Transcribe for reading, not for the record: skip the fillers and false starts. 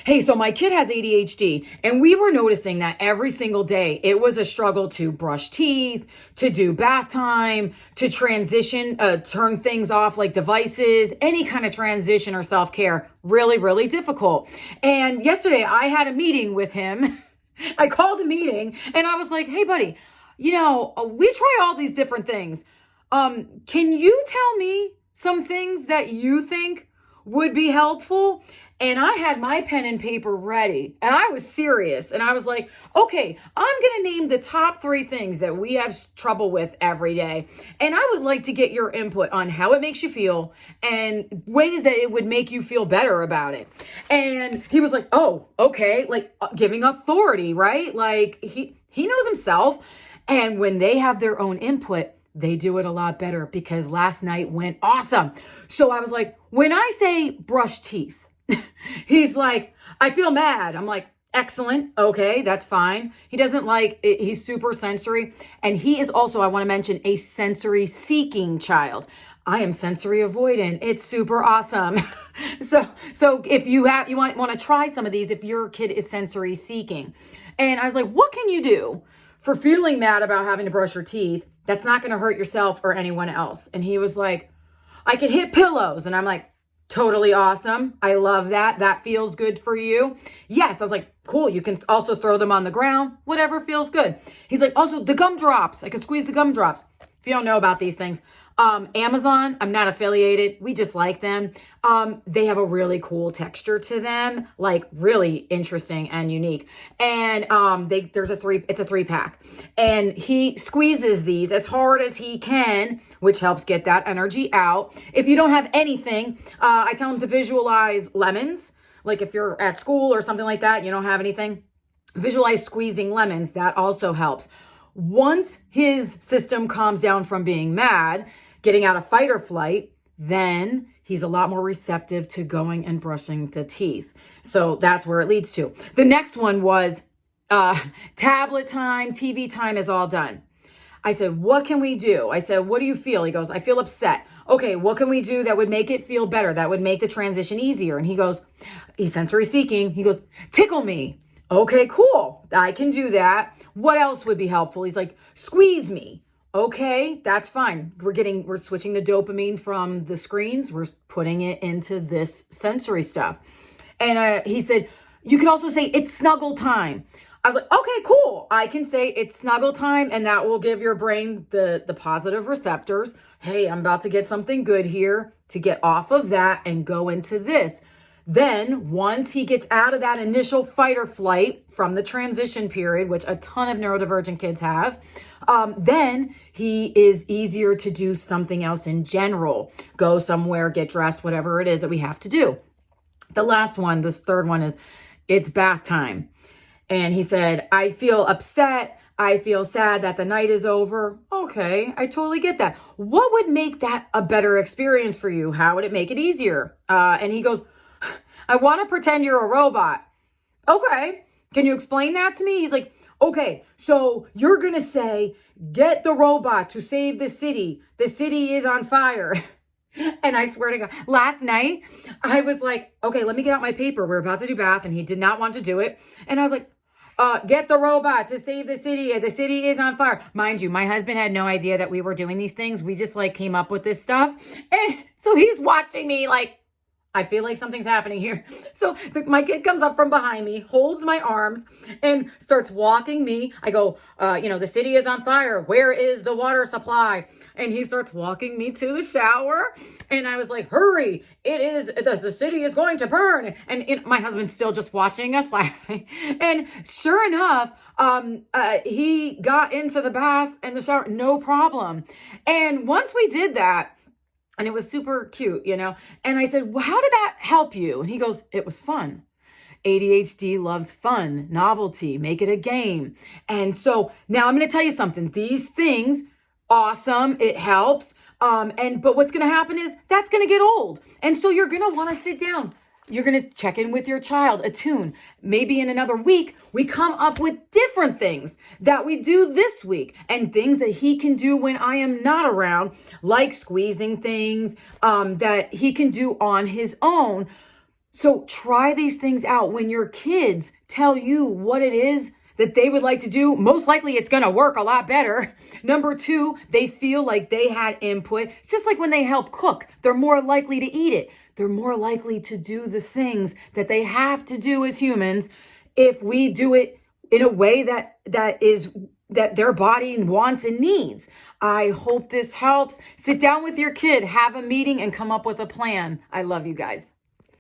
Hey, so my kid has ADHD, and we were noticing that every single day it was a struggle to brush teeth, to do bath time, to transition, turn things off like devices, any kind of transition or self care. Really, really difficult. And yesterday I had a meeting with him. I called a meeting and I was like, hey, buddy, we try all these different things. Can you tell me some things that you think would be helpful? And I had my pen and paper ready and I was serious. And I was like, okay, I'm going to name the top 3 things that we have trouble with every day. And I would like to get your input on how it makes you feel and ways that it would make you feel better about it. And he was like, oh, okay. Like giving authority, right? Like he knows himself. And when they have their own input, they do it a lot better because last night went awesome. So I was like, when I say brush teeth, he's like, I feel mad. I'm like, excellent. Okay, that's fine. He doesn't like it. He's super sensory. And he is also, I want to mention, a sensory seeking child. I am sensory avoidant. It's super awesome. So if you want to try some of these, if your kid is sensory seeking. And I was like, what can you do for feeling mad about having to brush your teeth that's not going to hurt yourself or anyone else? And he was like, I could hit pillows. And I'm like, totally awesome. I love that. That feels good for you. Yes. I was like, cool. You can also throw them on the ground, whatever feels good. He's like, also the gumdrops. I can squeeze the gumdrops. If you don't know about these things, Amazon, I'm not affiliated. We just like them. They have a really cool texture to them, like really interesting and unique. And it's a 3-pack. And he squeezes these as hard as he can, which helps get that energy out. If you don't have anything, I tell him to visualize lemons. Like if you're at school or something like that, you don't have anything, visualize squeezing lemons. That also helps. Once his system calms down from being mad, getting out of fight or flight, then he's a lot more receptive to going and brushing the teeth. So that's where it leads to. The next one was tablet time, TV time is all done. I said, what can we do? I said, what do you feel? He goes, I feel upset. Okay, what can we do that would make it feel better? That would make the transition easier. And he goes, he's sensory seeking. He goes, tickle me. Okay, cool. I can do that. What else would be helpful? He's like, squeeze me. Okay, that's fine. We're switching the dopamine from the screens. We're putting it into this sensory stuff. And he said, you can also say it's snuggle time. I was like, okay, cool. I can say it's snuggle time, and that will give your brain the positive receptors. Hey, I'm about to get something good here, to get off of that and go into this. Then once he gets out of that initial fight or flight from the transition period, which a ton of neurodivergent kids have, then he is easier to do something else in general. Go somewhere, get dressed, whatever it is that we have to do. The last one, this third one, is it's bath time. And he said, I feel upset. I feel sad that the night is over. Okay, I totally get that. What would make that a better experience for you? How would it make it easier? And he goes, I want to pretend you're a robot. Okay, can you explain that to me? He's like, okay, so you're going to say, get the robot to save the city. The city is on fire. And I swear to God, last night I was like, okay, let me get out my paper. We're about to do bath, and he did not want to do it. And I was like, get the robot to save the city. The city is on fire. Mind you, my husband had no idea that we were doing these things. We just came up with this stuff. And so he's watching me like, I feel like something's happening here. So my kid comes up from behind me, holds my arms, and starts walking me. I go, the city is on fire. Where is the water supply? And he starts walking me to the shower. And I was like, hurry. The city is going to burn. And my husband's still just watching us laughing. And sure enough, he got into the bath and the shower, no problem. And once we did that, and it was super cute, and I said, well, how did that help you? And he goes, it was fun. ADHD loves fun, novelty, make it a game. And so now I'm going to tell you something. These things, awesome. It helps. But what's going to happen is that's going to get old. And so you're going to want to sit down. You're going to check in with your child, attune. Maybe in another week, we come up with different things that we do this week and things that he can do when I am not around, like squeezing things that he can do on his own. So try these things out. When your kids tell you what it is that they would like to do, most likely it's going to work a lot better. Number two, they feel like they had input. It's just like when they help cook, they're more likely to eat it. They're more likely to do the things that they have to do as humans if we do it in a way that their body wants and needs. I hope this helps. Sit down with your kid, have a meeting, and come up with a plan. I love you guys.